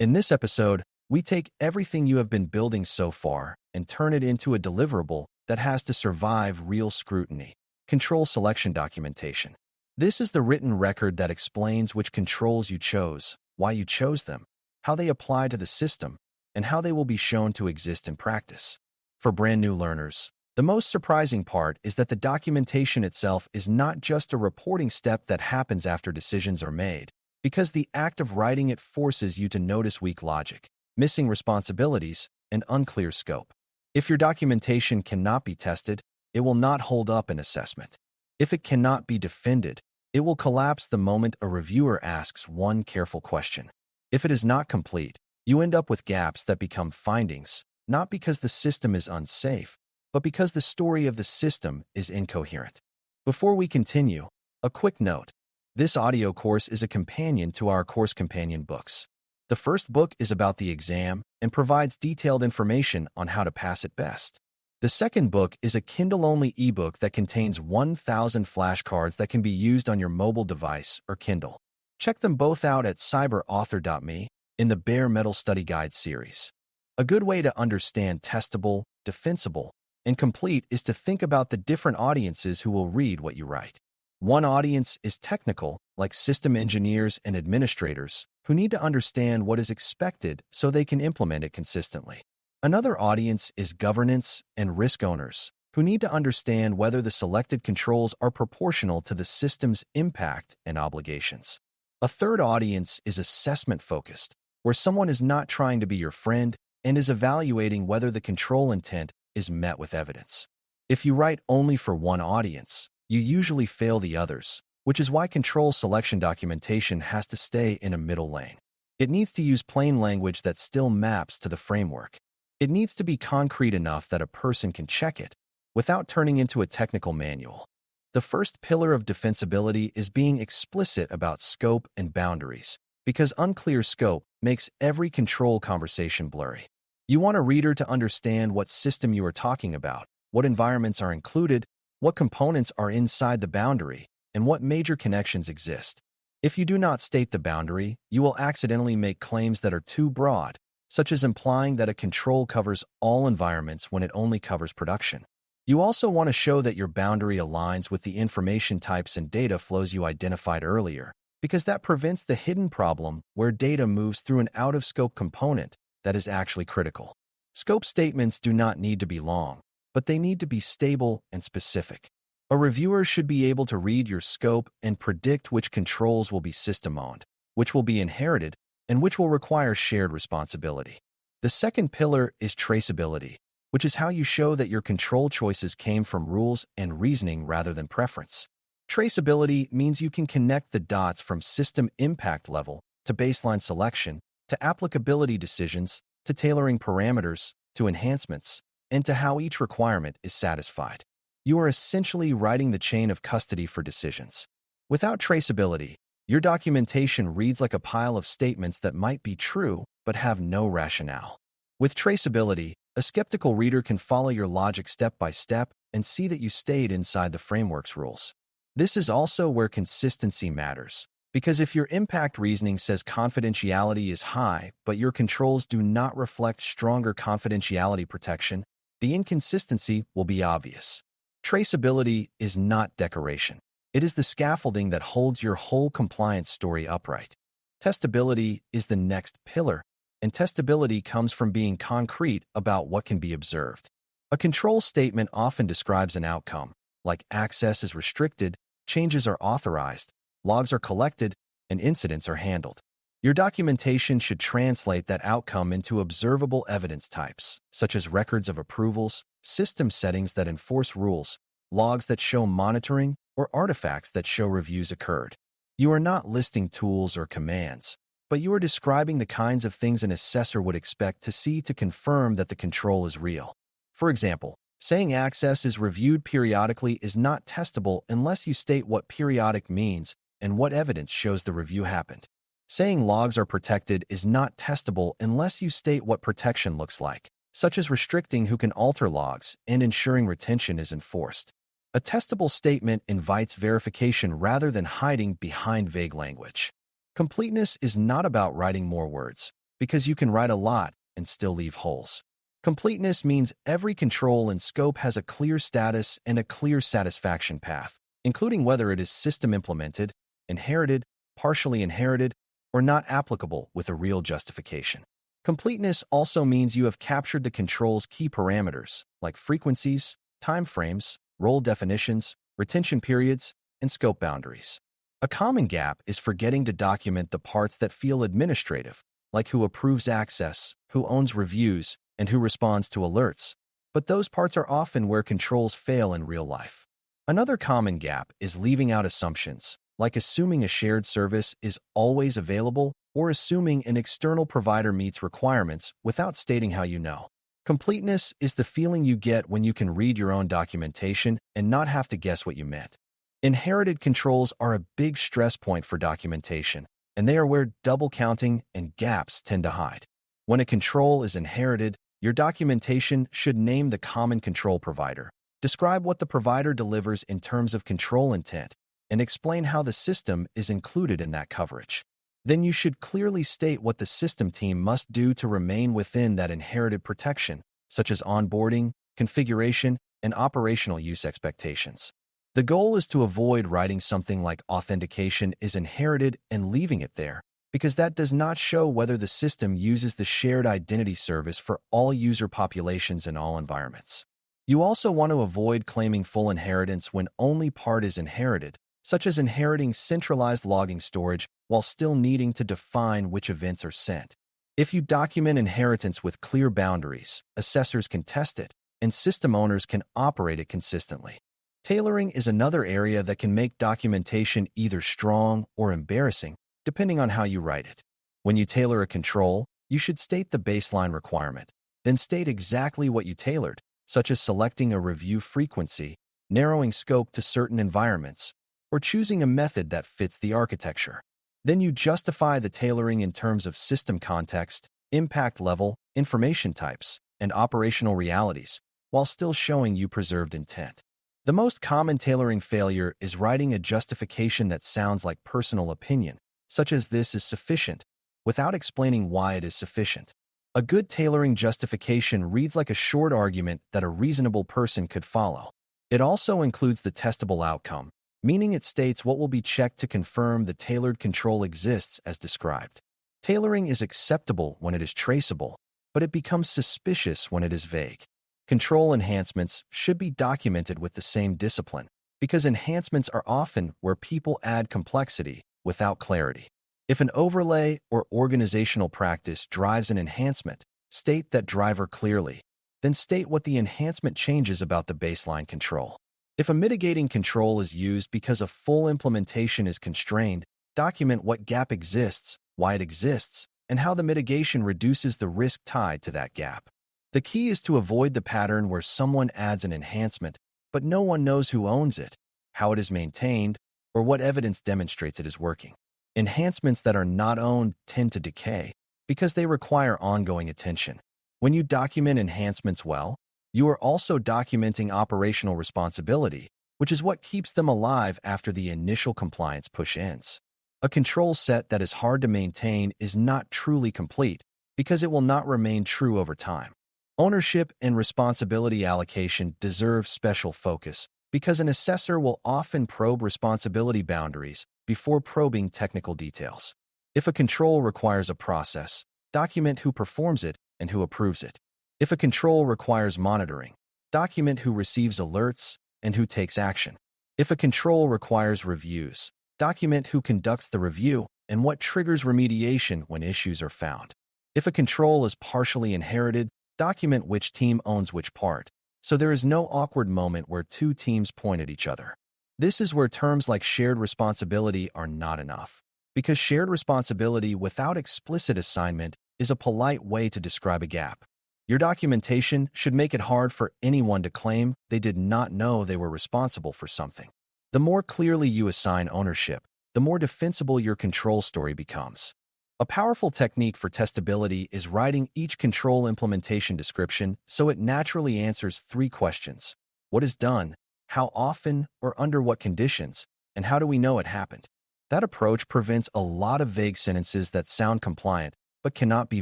In this episode, we take everything you have been building so far and turn it into a deliverable that has to survive real scrutiny. Control selection documentation. This is the written record that explains which controls you chose, why you chose them, how they apply to the system, and how they will be shown to exist in practice. For brand new learners, the most surprising part is that the documentation itself is not just a reporting step that happens after decisions are made, because the act of writing it forces you to notice weak logic, missing responsibilities, and unclear scope. If your documentation cannot be tested, it will not hold up in assessment. If it cannot be defended, it will collapse the moment a reviewer asks one careful question. If it is not complete, you end up with gaps that become findings, not because the system is unsafe, but because the story of the system is incoherent. Before we continue, a quick note. This audio course is a companion to our course companion books. The first book is about the exam and provides detailed information on how to pass it best. The second book is a Kindle-only ebook that contains 1,000 flashcards that can be used on your mobile device or Kindle. Check them both out at CGRC.me in the Bare Metal Study Guide series. A good way to understand Testable, Defensible, and Complete is to think about the different audiences who will read what you write. One audience is technical, like system engineers and administrators, who need to understand what is expected so they can implement it consistently. Another audience is governance and risk owners, who need to understand whether the selected controls are proportional to the system's impact and obligations. A third audience is assessment-focused, where someone is not trying to be your friend and is evaluating whether the control intent is met with evidence. If you write only for one audience, you usually fail the others, which is why control selection documentation has to stay in a middle lane. It needs to use plain language that still maps to the framework. It needs to be concrete enough that a person can check it, without turning into a technical manual. The first pillar of defensibility is being explicit about scope and boundaries, because unclear scope makes every control conversation blurry. You want a reader to understand what system you are talking about, what environments are included, what components are inside the boundary, and what major connections exist. If you do not state the boundary, you will accidentally make claims that are too broad, such as implying that a control covers all environments when it only covers production. You also want to show that your boundary aligns with the information types and data flows you identified earlier, because that prevents the hidden problem where data moves through an out-of-scope component that is actually critical. Scope statements do not need to be long, but they need to be stable and specific. A reviewer should be able to read your scope and predict which controls will be system-owned, which will be inherited, and which will require shared responsibility. The second pillar is traceability, which is how you show that your control choices came from rules and reasoning rather than preference. Traceability means you can connect the dots from system impact level to baseline selection, to applicability decisions, to tailoring parameters, to enhancements, and to how each requirement is satisfied. You are essentially writing the chain of custody for decisions. Without traceability, your documentation reads like a pile of statements that might be true but have no rationale. With traceability, a skeptical reader can follow your logic step by step and see that you stayed inside the framework's rules. This is also where consistency matters, because if your impact reasoning says confidentiality is high but your controls do not reflect stronger confidentiality protection, the inconsistency will be obvious. Traceability is not decoration. It is the scaffolding that holds your whole compliance story upright. Testability is the next pillar, and testability comes from being concrete about what can be observed. A control statement often describes an outcome, like access is restricted, changes are authorized, logs are collected, and incidents are handled. Your documentation should translate that outcome into observable evidence types, such as records of approvals, system settings that enforce rules, logs that show monitoring, or artifacts that show reviews occurred. You are not listing tools or commands, but you are describing the kinds of things an assessor would expect to see to confirm that the control is real. For example, saying access is reviewed periodically is not testable unless you state what periodic means and what evidence shows the review happened. Saying logs are protected is not testable unless you state what protection looks like, such as restricting who can alter logs and ensuring retention is enforced. A testable statement invites verification rather than hiding behind vague language. Completeness is not about writing more words. because you can write a lot and still leave holes. Completeness means every control and scope has a clear status and a clear satisfaction path, including whether it is system implemented, inherited, partially inherited, or not applicable with a real justification. Completeness also means you have captured the control's key parameters, like frequencies, timeframes, role definitions, retention periods, and scope boundaries. A common gap is forgetting to document the parts that feel administrative, like who approves access, who owns reviews, and who responds to alerts. But those parts are often where controls fail in real life. Another common gap is leaving out assumptions, like assuming a shared service is always available or assuming an external provider meets requirements without stating how you know. Completeness is the feeling you get when you can read your own documentation and not have to guess what you meant. Inherited controls are a big stress point for documentation, and they are where double counting and gaps tend to hide. When a control is inherited, your documentation should name the common control provider, describe what the provider delivers in terms of control intent, and explain how the system is included in that coverage. Then you should clearly state what the system team must do to remain within that inherited protection, such as onboarding, configuration, and operational use expectations. The goal is to avoid writing something like authentication is inherited and leaving it there, because that does not show whether the system uses the shared identity service for all user populations in all environments. You also want to avoid claiming full inheritance when only part is inherited, such as inheriting centralized logging storage while still needing to define which events are sent. If you document inheritance with clear boundaries, assessors can test it, and system owners can operate it consistently. Tailoring is another area that can make documentation either strong or embarrassing, depending on how you write it. When you tailor a control, you should state the baseline requirement, then state exactly what you tailored, such as selecting a review frequency, narrowing scope to certain environments, or choosing a method that fits the architecture. Then you justify the tailoring in terms of system context, impact level, information types, and operational realities, while still showing you preserved intent. The most common tailoring failure is writing a justification that sounds like personal opinion, such as "this is sufficient," without explaining why it is sufficient. A good tailoring justification reads like a short argument that a reasonable person could follow. It also includes the testable outcome, meaning it states what will be checked to confirm the tailored control exists as described. Tailoring is acceptable when it is traceable, but it becomes suspicious when it is vague. Control enhancements should be documented with the same discipline, because enhancements are often where people add complexity without clarity. If an overlay or organizational practice drives an enhancement, state that driver clearly, then state what the enhancement changes about the baseline control. If a mitigating control is used because a full implementation is constrained, document what gap exists, why it exists, and how the mitigation reduces the risk tied to that gap. The key is to avoid the pattern where someone adds an enhancement, but no one knows who owns it, how it is maintained, or what evidence demonstrates it is working. Enhancements that are not owned tend to decay because they require ongoing attention. When you document enhancements well, you are also documenting operational responsibility, which is what keeps them alive after the initial compliance push ends. A control set that is hard to maintain is not truly complete because it will not remain true over time. Ownership and responsibility allocation deserve special focus because an assessor will often probe responsibility boundaries before probing technical details. If a control requires a process, document who performs it and who approves it. If a control requires monitoring, document who receives alerts and who takes action. If a control requires reviews, document who conducts the review and what triggers remediation when issues are found. If a control is partially inherited, document which team owns which part, so there is no awkward moment where two teams point at each other. This is where terms like shared responsibility are not enough, because shared responsibility without explicit assignment is a polite way to describe a gap. Your documentation should make it hard for anyone to claim they did not know they were responsible for something. The more clearly you assign ownership, the more defensible your control story becomes. A powerful technique for testability is writing each control implementation description so it naturally answers three questions. What is done? How often or under what conditions? And how do we know it happened? That approach prevents a lot of vague sentences that sound compliant, but cannot be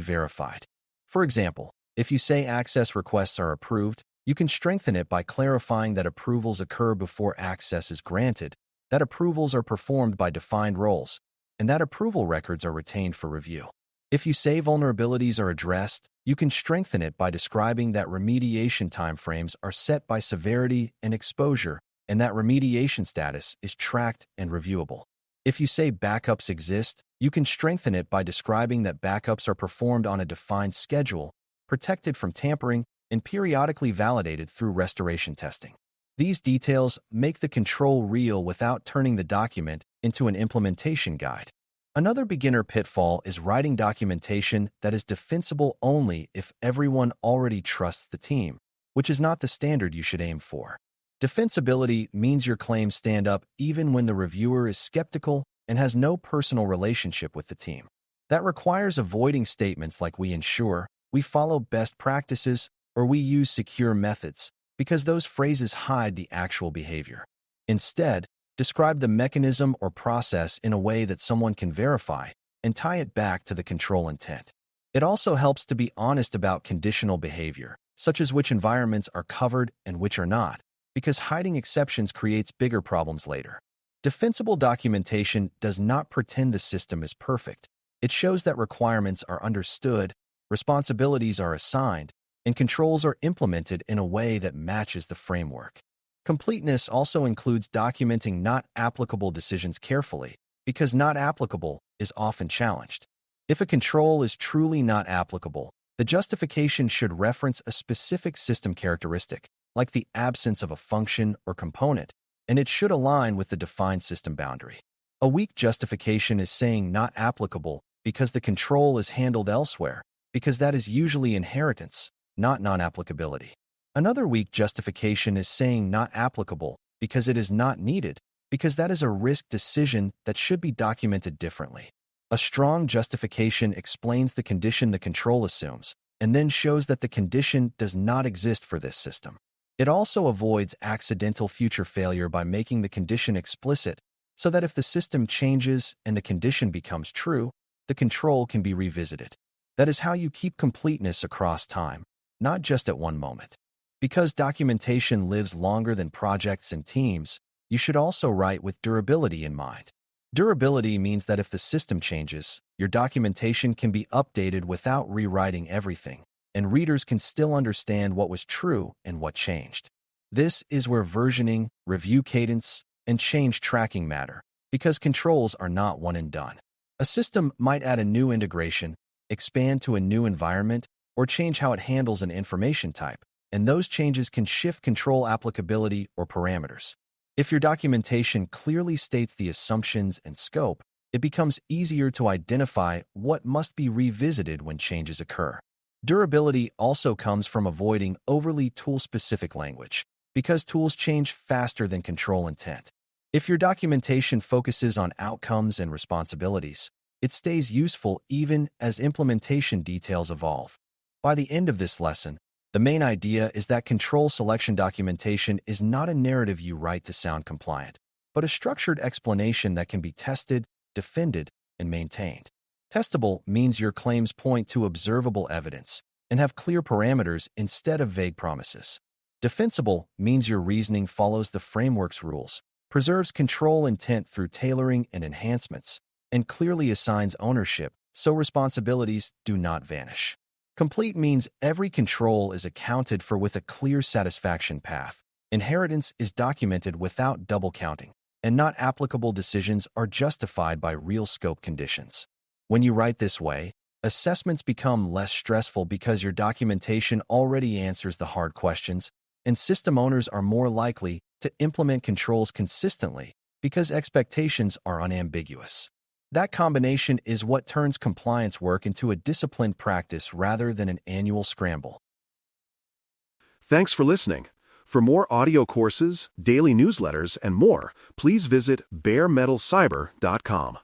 verified. For example, if you say access requests are approved, you can strengthen it by clarifying that approvals occur before access is granted, that approvals are performed by defined roles, and that approval records are retained for review. If you say vulnerabilities are addressed, you can strengthen it by describing that remediation timeframes are set by severity and exposure, and that remediation status is tracked and reviewable. If you say backups exist, you can strengthen it by describing that backups are performed on a defined schedule, protected from tampering, and periodically validated through restoration testing. These details make the control real without turning the document into an implementation guide. Another beginner pitfall is writing documentation that is defensible only if everyone already trusts the team, which is not the standard you should aim for. Defensibility means your claims stand up even when the reviewer is skeptical and has no personal relationship with the team. That requires avoiding statements like "we ensure," "we follow best practices," or "we use secure methods," because those phrases hide the actual behavior. Instead, describe the mechanism or process in a way that someone can verify and tie it back to the control intent. It also helps to be honest about conditional behavior, such as which environments are covered and which are not, because hiding exceptions creates bigger problems later. Defensible documentation does not pretend the system is perfect. It shows that requirements are understood, responsibilities are assigned, and controls are implemented in a way that matches the framework. Completeness also includes documenting not applicable decisions carefully, because not applicable is often challenged. If a control is truly not applicable, the justification should reference a specific system characteristic, like the absence of a function or component, and it should align with the defined system boundary. A weak justification is saying not applicable because the control is handled elsewhere, because that is usually inheritance, not non-applicability. Another weak justification is saying not applicable because it is not needed, because that is a risk decision that should be documented differently. A strong justification explains the condition the control assumes, and then shows that the condition does not exist for this system. It also avoids accidental future failure by making the condition explicit, so that if the system changes and the condition becomes true, the control can be revisited. That is how you keep completeness across time, not just at one moment. Because documentation lives longer than projects and teams, you should also write with durability in mind. Durability means that if the system changes, your documentation can be updated without rewriting everything, and readers can still understand what was true and what changed. This is where versioning, review cadence, and change tracking matter, because controls are not one and done. A system might add a new integration, expand to a new environment, or change how it handles an information type, and those changes can shift control applicability or parameters. If your documentation clearly states the assumptions and scope, it becomes easier to identify what must be revisited when changes occur. Durability also comes from avoiding overly tool-specific language, because tools change faster than control intent. If your documentation focuses on outcomes and responsibilities, it stays useful even as implementation details evolve. By the end of this lesson, the main idea is that control selection documentation is not a narrative you write to sound compliant, but a structured explanation that can be tested, defended, and maintained. Testable means your claims point to observable evidence and have clear parameters instead of vague promises. Defensible means your reasoning follows the framework's rules, preserves control intent through tailoring and enhancements, and clearly assigns ownership so responsibilities do not vanish. Complete means every control is accounted for with a clear satisfaction path. Inheritance is documented without double counting, and not applicable decisions are justified by real scope conditions. When you write this way, assessments become less stressful because your documentation already answers the hard questions, and system owners are more likely to implement controls consistently because expectations are unambiguous. That combination is what turns compliance work into a disciplined practice rather than an annual scramble. Thanks for listening. For more audio courses, daily newsletters, and more, please visit BareMetalCyber.com.